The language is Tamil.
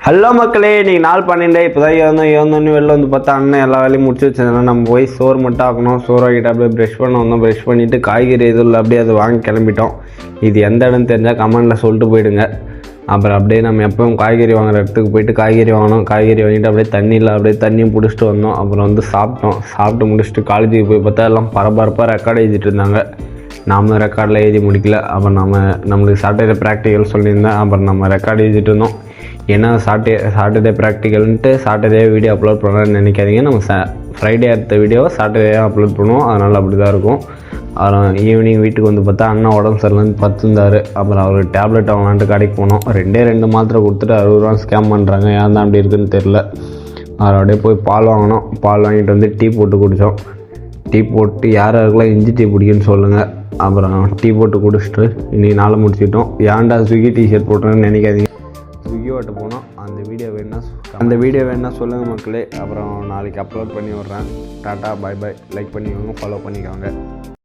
ஹலோ மக்களே, இன்றைக்கி நாள் 12 இப்போ தான் ஏந்தோன்னு வெளில வந்து பார்த்தா அண்ணன் எல்லா வேலையும் முடிச்சு வச்சிருந்தேன். நம்ம போய் சோறு மட்டும் ஆக்கணும். சோறு ஆக்கிட்டு அப்படியே ப்ரெஷ் பண்ண வந்தோம். ப்ரெஷ் பண்ணிவிட்டு காய்கறி எதுவும் இல்லை, அப்படியே அதை வாங்கி கிளம்பிட்டோம். இது எந்த இடம்னு தெரிஞ்சால் கமெண்டில் சொல்லிட்டு போயிடுங்க. அப்புறம் அப்படியே நம்ம எப்பவும் காய்கறி வாங்குற இடத்துக்கு போயிட்டு காய்கறி வாங்கினோம். காய்கறி வாங்கிட்டு அப்படியே தண்ணியில் அப்படியே தண்ணியும் பிடிச்சிட்டு வந்தோம். அப்புறம் வந்து சாப்பிட்டு முடிச்சுட்டு காலேஜுக்கு போய் பார்த்தா எல்லாம் பரபரப்பாக ரெக்கார்டு எழுதிட்டு இருந்தாங்க. நாமளும் ரெக்கார்டில் எழுதி முடிக்கல. அப்புறம் நம்மளுக்கு சாட்டர்டே ப்ராக்டிக்கல் சொல்லியிருந்தேன். அப்புறம் நம்ம ரெக்கார்டு எழுதிட்டு இருந்தோம். ஏன்னா சாட்டர்டே ப்ராக்டிக்கல்ன்ட்டு சாட்டர்டே வீடியோ அப்லோட் பண்ணலான்னு நினைக்காதீங்க. நம்ம ஃப்ரைடே அடுத்த வீடியோவை சாட்டர்டே அப்லோட் பண்ணுவோம். அதனால் அப்படி தான் இருக்கும். அப்புறம் ஈவினிங் வீட்டுக்கு வந்து பார்த்தா அண்ணா உடம்பு சரியில்லைன்னு பத்துந்தார். அப்புறம் அவர் டேப்லெட் வாங்கலான்ட்டு கடைக்கு போனோம். 2 மாத்திரை கொடுத்துட்டு 60 ரூபா ஸ்கேம் பண்ணுறாங்க. ஏன் தான் அப்படி இருக்குதுன்னு தெரில. அவர் அப்படியே போய் பால் வாங்கினோம். பால் வாங்கிட்டு வந்து டீ போட்டு குடித்தோம். டீ போட்டு யாருக்கெல்லாம் இஞ்சி டீ பிடிக்குன்னு சொல்லுங்கள். அப்புறம் டீ போட்டு குடிச்சிட்டு இன்றைக்கி நாளை முடிச்சிட்டோம். ஏன்டா ஸ்விக்கி டிஷர்ட் போட்டோன்னு நினைக்காதீங்க. ஸ்விக்கி ஓட்ட போனோம். அந்த வீடியோ வேணா சொல்லுங்கள் மக்களே. அப்புறம் நாளைக்கு அப்லோட் பண்ணி விட்றேன். டாட்டா, பாய் பாய். லைக் பண்ணிக்கோங்க, ஃபாலோ பண்ணிக்கோங்க.